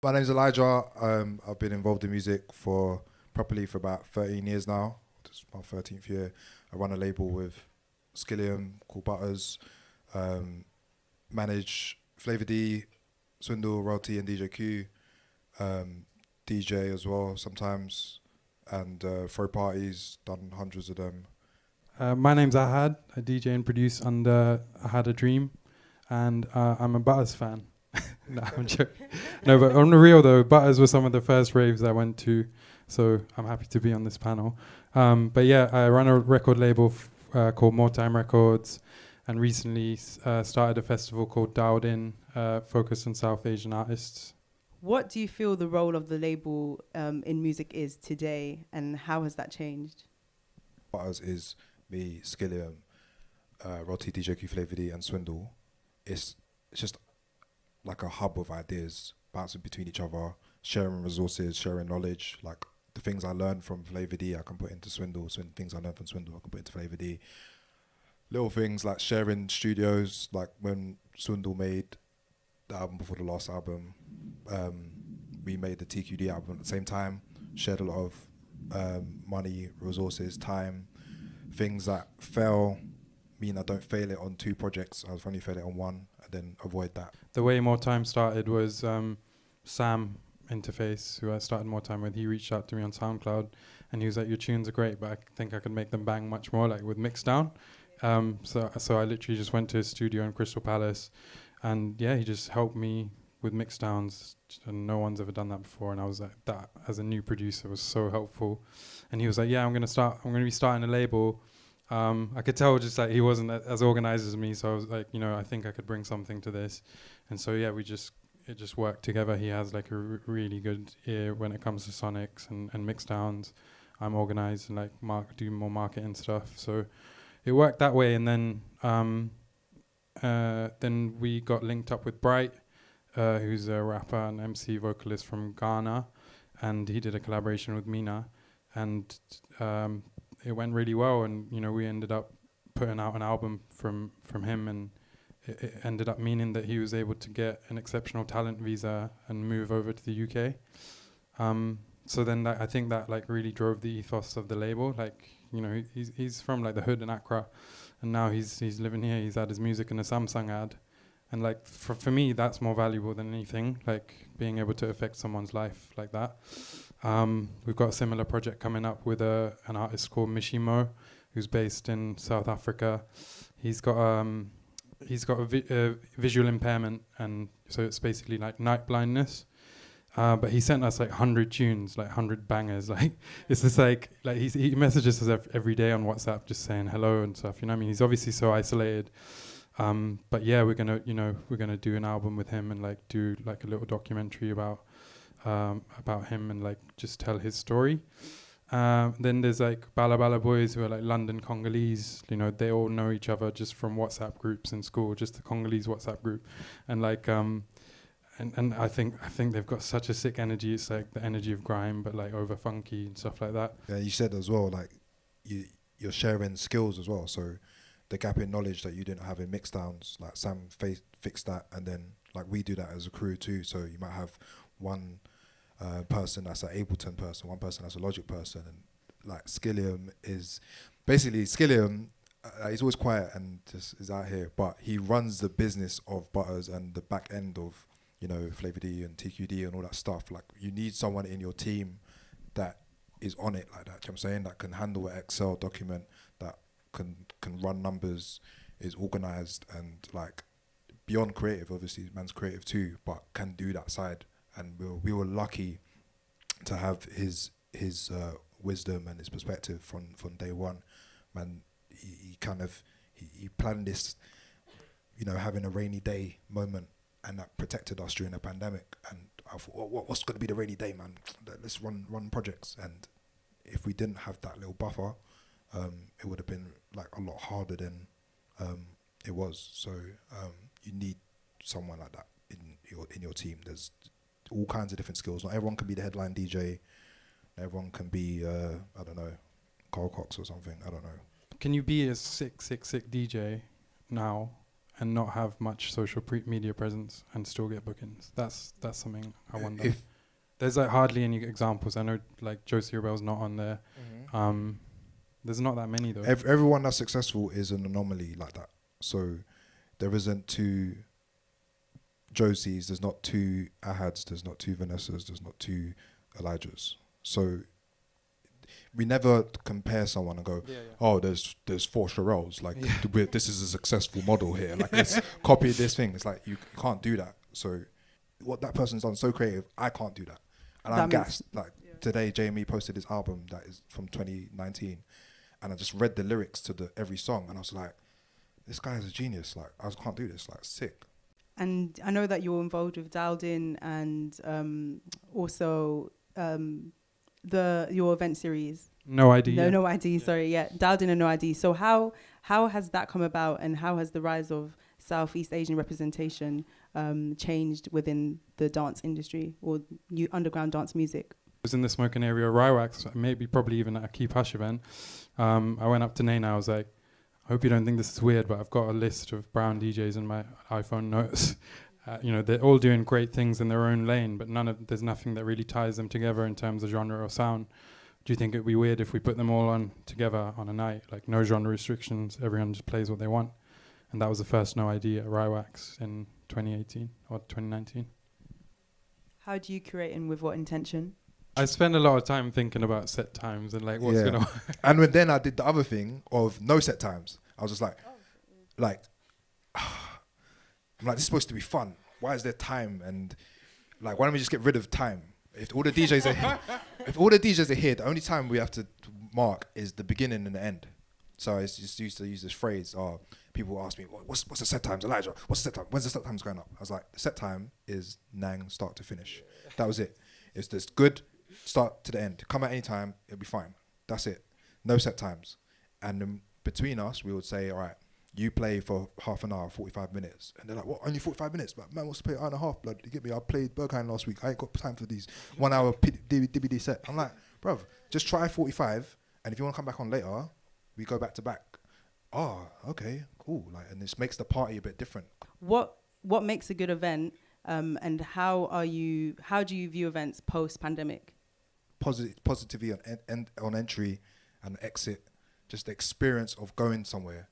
My name's Elijah. I've been involved in music for properly for about 13 years now. This is my 13th year. I run a label with Skillium called Butters. Manage Flavor D, Swindle, Royalty, and DJ Q. DJ as well sometimes, and throw parties. Done hundreds of them. My name's Ahad. I DJ and produce under Ahadadream, and I'm a Butters fan. No, I'm joking. No, but on the real though, Butters was some of the first raves I went to, so I'm happy to be on this panel. But yeah, I run a record label called More Time Records, and recently started a festival called Dialed In, focused on South Asian artists. What do you feel the role of the label in music is today, and how has that changed? Butters is me, Skillium, Royalty, DJ Q, Flavor D, and Swindle. It's just like a hub of ideas bouncing between each other, sharing resources, sharing knowledge. Like the things I learned from Flavor D, I can put into Swindle. So things I learned from Swindle, I can put into Flavor D. Little things like sharing studios, like when Swindle made the album before the last album, we made the TQD album at the same time, shared a lot of money, resources, time, things that fail mean I don't fail it on two projects. I've only failed it on one, and then avoid that. The way More Time started was Sam Interface, who I started More Time with. He reached out to me on SoundCloud, and he was like, "Your tunes are great, but I think I could make them bang much more, like with Mixdown." So I literally just went to his studio in Crystal Palace, and yeah, he just helped me with mixdowns, and no one's ever done that before. And I was like, that as a new producer was so helpful. And he was like, "Yeah, I'm gonna be starting a label." I could tell just like he wasn't as organized as me, so I was like, I think I could bring something to this. And so yeah, it just worked together. He has like a really good ear when it comes to sonics and mixdowns. I'm organized and like do more marketing stuff. So it worked that way. And then we got linked up with Bright, who's a rapper and MC vocalist from Ghana, and he did a collaboration with Mina, and it went really well, and we ended up putting out an album from him, and it ended up meaning that he was able to get an exceptional talent visa and move over to the UK. So then I think that like really drove the ethos of the label. Like he's from like the hood in Accra, and now he's living here. He's had his music in a Samsung ad, and like for me that's more valuable than anything. Like being able to affect someone's life like that. We've got a similar project coming up with an artist called Mishimo, who's based in South Africa. He's got a visual impairment, and so it's basically like night blindness. But he sent us like 100 tunes, like 100 bangers. Like it's just like he messages us every day on WhatsApp, just saying hello and stuff. You know what I mean? He's obviously so isolated. But yeah, we're gonna do an album with him and like do like a little documentary about him and like just tell his story. Then there's like Bala Bala Boys, who are like London Congolese. They all know each other just from WhatsApp groups in school, just the Congolese WhatsApp group, and like and I think they've got such a sick energy. It's like the energy of grime, but like over funky and stuff like that. Yeah, you said as well, like you're sharing skills as well. So the gap in knowledge that you didn't have in mixdowns, like Sam fixed that, and then like we do that as a crew too. So you might have one person that's an Ableton person, one person that's a Logic person, and like Skillium is basically he's always quiet and just is out here, but he runs the business of Butters and the back end of Flavor D and TQD and all that stuff. Like you need someone in your team that is on it like that. You know what I'm saying, that can handle an Excel document, that can run numbers, is organized, and like beyond creative. Obviously, man's creative too, but can do that side. And we were lucky to have his wisdom and his perspective from day one. Man, he planned this, having a rainy day moment, and that protected us during the pandemic. And I thought, what's going to be the rainy day, man? Let's run projects. And if we didn't have that little buffer, it would have been like a lot harder than it was. So you need someone like that in your team. There's all kinds of different skills. Not everyone can be the headline DJ. Everyone can be, I don't know, Carl Cox or something. I don't know. Can you be a sick DJ now and not have much social media presence and still get bookings? That's something I wonder. If There's like hardly any examples. I know like Josie Rebel's not on there. There's not that many though. Everyone that's successful is an anomaly like that. So there isn't two Josies, there's not two Ahads, there's not two Vanessas, there's not two Elijahs. So we never compare someone and go, oh, there's 4 Sherelles. Like, this is a successful model here. Like, let's copy this thing. It's like, you can't do that. So what that person's done so creative, I can't do that. And I'm gassed. Like, today, Jamie posted his album that is from 2019. And I just read the lyrics to every song. And I was like, this guy is a genius. Like, I can't do this. Like, sick. And I know that you're involved with Dialed In and also your event series. No ID. No ID. Sorry, Dialed In and No ID. So how has that come about, and how has the rise of Southeast Asian representation changed within the dance industry or underground dance music? I was in the smoking area of Rywax, probably even at a Keep Hush event. I went up to Nana, I was like, I hope you don't think this is weird, but I've got a list of brown DJs in my iPhone notes. They're all doing great things in their own lane, but there's nothing that really ties them together in terms of genre or sound. Do you think it'd be weird if we put them all on together on a night, like no genre restrictions, everyone just plays what they want? And that was the first No ID at Rywax in 2018 or 2019. How do you curate and with what intention? I spend a lot of time thinking about set times and like what's gonna. And then I did the other thing of no set times. I was just like, I'm like, this is supposed to be fun. Why is there time? And like, why don't we just get rid of time? If all the DJs are here, the only time we have to mark is the beginning and the end. So I just used to use this phrase. People ask me, what's the set times, Elijah? What's the set time? When's the set times going up? I was like, the set time is Nang start to finish. That was it. It's just good start to the end. Come at any time, it'll be fine. That's it. No set times. And then between us, we would say, all right, you play for half an hour, 45 minutes. And they're like, what, only 45 minutes? But man wants to play an hour and a half, blood. You get me? I played Berghain last week. I ain't got time for these 1 hour DVD set. I'm like, bruv, just try 45. And if you want to come back on later, we go back to back. Oh, okay, cool. Like, and this makes the party a bit different. What makes a good event, and how do you view events post-pandemic? Positivity on entry and exit, just the experience of going somewhere,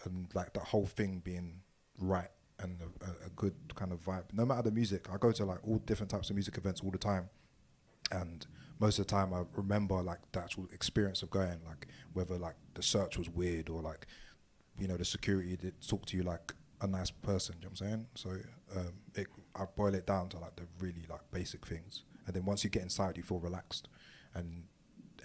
and like that whole thing being right and a good kind of vibe. No matter the music, I go to like all different types of music events all the time, and most of the time I remember like the actual experience of going, like whether like the search was weird or like, the security did talk to you like a nice person, you know what I'm saying? So I boil it down to like the really like basic things. And then once you get inside, you feel relaxed, and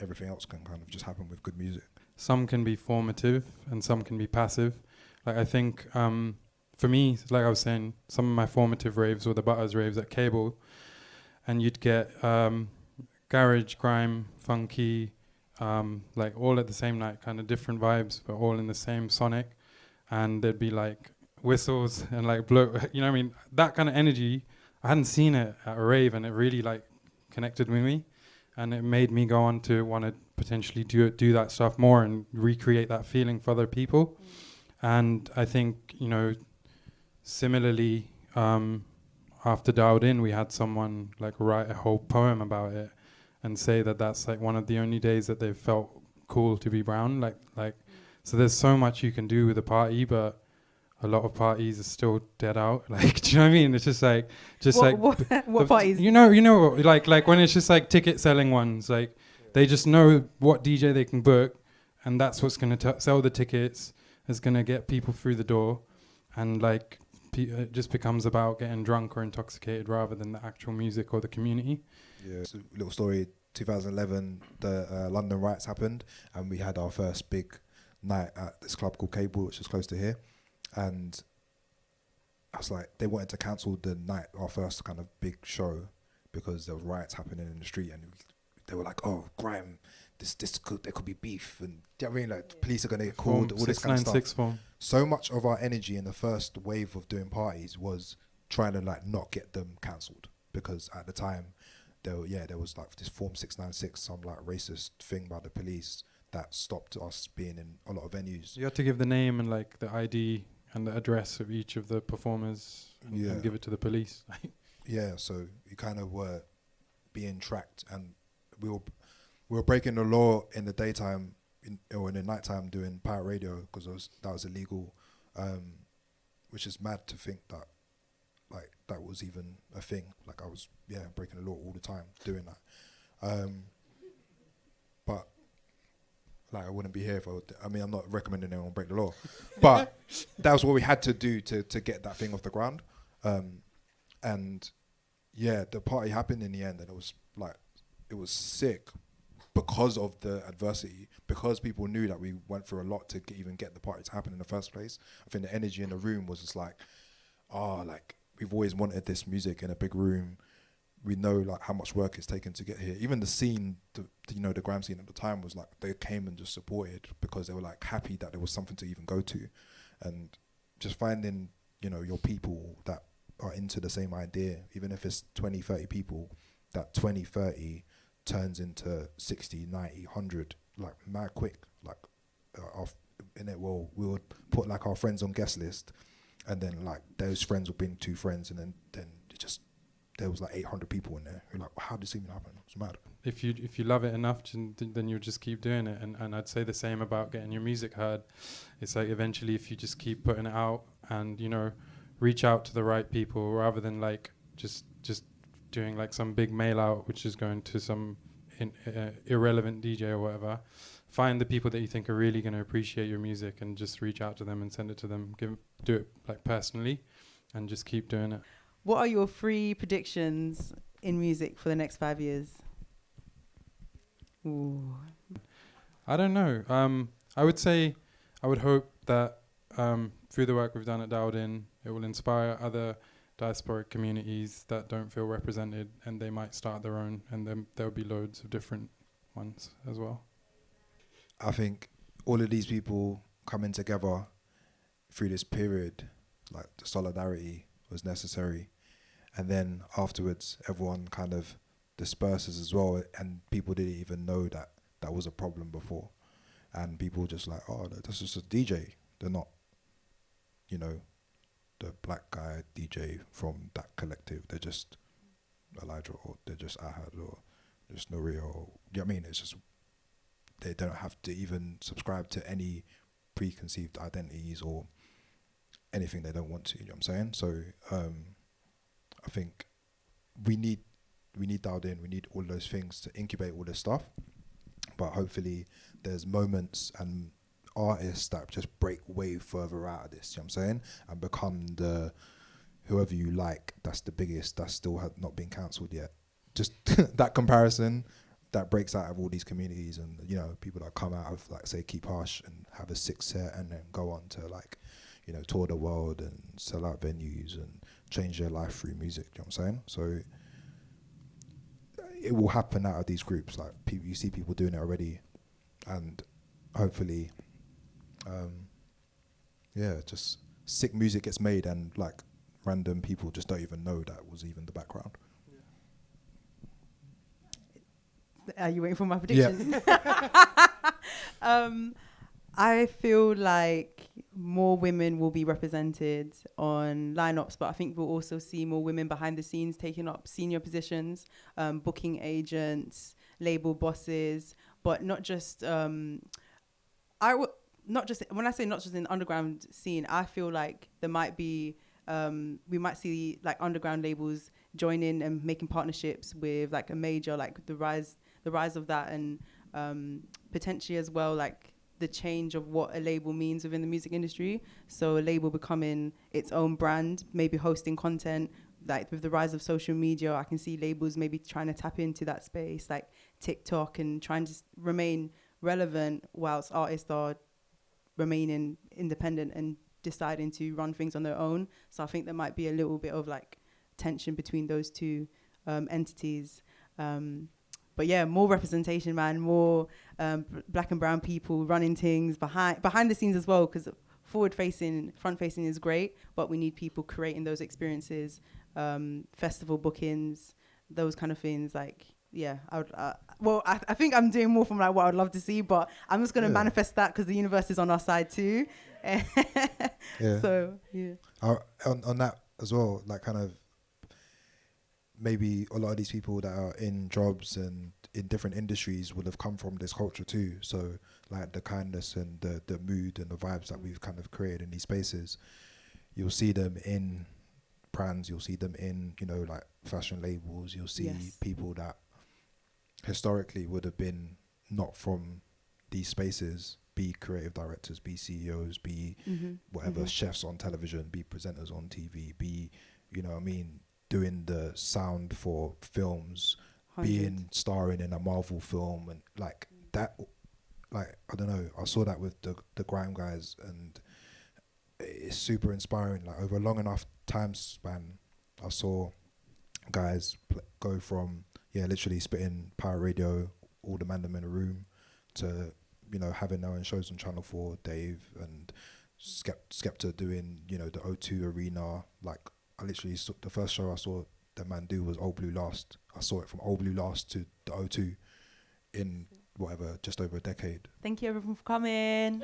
everything else can kind of just happen with good music. Some can be formative and some can be passive. Like I think for me, like I was saying, some of my formative raves were the Butters raves at Cable, and you'd get garage, grime, funky, like all at the same night, kind of different vibes, but all in the same sonic. And there'd be like whistles and like blow, I mean, that kind of energy. I hadn't seen it at a rave, and it really like connected with me, and it made me go on to want to potentially do that stuff more and recreate that feeling for other people. And I think, similarly, after Dialed In, we had someone like write a whole poem about it and say that that's like one of the only days that they felt cool to be brown. So there's so much you can do with a party, but a lot of parties are still dead out. Like, do you know what I mean? It's just like, what parties? Like when it's just like ticket selling ones, like they just know what DJ they can book, and that's what's going to sell the tickets, is going to get people through the door, and like it just becomes about getting drunk or intoxicated rather than the actual music or the community. Yeah, it's a little story. 2011, the London riots happened, and we had our first big night at this club called Cable, which is close to here. And I was like, they wanted to cancel the night, our first kind of big show, because there was riots happening in the street, and they were like, "Oh, grime, there could be beef," and do you know what I mean? Like, the police are gonna get called, all this kind of stuff. Form. So much of our energy in the first wave of doing parties was trying to like not get them cancelled, because at the time, there was like this Form 696, some like racist thing by the police that stopped us being in a lot of venues. You had to give the name and like the ID and the address of each of the performers and give it to the police. Yeah, so you kind of were being tracked, and we were breaking the law in the daytime or in the nighttime doing pirate radio because that was illegal, which is mad to think that like that was even a thing. Like I was breaking the law all the time doing that, but like I wouldn't be here if I mean I'm not recommending anyone break the law, but that was what we had to do to get that thing off the ground, and yeah, the party happened in the end, and it was sick because of the adversity, because people knew that we went through a lot to even get the party to happen in the first place. I think the energy in the room was just like, like we've always wanted this music in a big room. We know like how much work it's taken to get here. Even the scene, the Gram scene at the time was like, they came and just supported because they were like happy that there was something to even go to. And just finding, your people that are into the same idea, even if it's 20, 30 people, that 20, 30 turns into 60, 90, 100, like mad quick. Like we would put like our friends on guest list, and then like those friends would bring 2 friends, and then it just, there was like 800 people in there. You're like, how did this even happen? It's mad. If you love it enough, then you'll just keep doing it. And I'd say the same about getting your music heard. It's like eventually if you just keep putting it out and, reach out to the right people rather than like just doing like some big mail out, which is going to some irrelevant DJ or whatever. Find the people that you think are really going to appreciate your music and just reach out to them and send it to them. Do it like personally and just keep doing it. What are your 3 predictions in music for the next 5 years? Ooh. I don't know. I would say, I would hope that through the work we've done at Dialed In, it will inspire other diasporic communities that don't feel represented, and they might start their own, and then there'll be loads of different ones as well. I think all of these people coming together through this period, like the solidarity was necessary. And then afterwards, everyone kind of disperses as well, and people didn't even know that that was a problem before. And people just like, that's just a DJ. They're not, the black guy DJ from that collective. They're just Elijah, or they're just Ahad, or just Noria, or, you know what I mean? It's just, they don't have to even subscribe to any preconceived identities or anything they don't want to, you know what I'm saying? So I think we need Dialed In, we need all those things to incubate all this stuff, but hopefully there's moments and artists that just break way further out of this, you know what I'm saying, and become the whoever you like, that's the biggest, that still have not been cancelled yet. Just that comparison that breaks out of all these communities, and people that come out of like say Keep Harsh and have a 6 set and then go on to like tour the world and sell out venues and change their life through music, you know what I'm saying? So it will happen out of these groups, like you see people doing it already, and hopefully just sick music gets made and like random people just don't even know that was even the background. Are you waiting for my prediction? Yeah. I feel like more women will be represented on lineups, but I think we'll also see more women behind the scenes taking up senior positions, booking agents, label bosses, but not just not just when I say not just in the underground scene. I feel like there might be we might see like underground labels join in and making partnerships with like a major, like the rise of that, and potentially as well like the change of what a label means within the music industry. So a label becoming its own brand, maybe hosting content. Like with the rise of social media, I can see labels maybe trying to tap into that space, like TikTok, and trying to remain relevant whilst artists are remaining independent and deciding to run things on their own. So I think there might be a little bit of like tension between those two entities. But yeah, more representation, man, more black and brown people running things behind the scenes as well, because front facing is great, but we need people creating those experiences, festival bookings, those kind of things. Like, yeah, I think I'm doing more from like what I'd love to see, but I'm just going to manifest that because the universe is on our side too. Yeah. So yeah. On that as well, like kind of maybe a lot of these people that are in jobs and in different industries will have come from this culture too. So like the kindness and the mood and the vibes that we've kind of created in these spaces, you'll see them in brands, you'll see them in, you know, like fashion labels, you'll see people that historically would have been not from these spaces, be creative directors, be CEOs, be whatever, chefs on television, be presenters on TV, be, you know what I mean, doing the sound for films, 100. being starring in a Marvel film and like that, like, I don't know, I saw that with the Grime guys and it's super inspiring. Like over a long enough time span, I saw guys go from, literally spitting Power Radio, all the man them in a room, to, you know, having their own shows on Channel 4, Dave and Skepta doing, you know, the O2 Arena. Like, I literally saw, the first show I saw the man do was Old Blue Last. I saw it from Old Blue Last to the O2 in whatever, just over a decade. Thank you everyone for coming.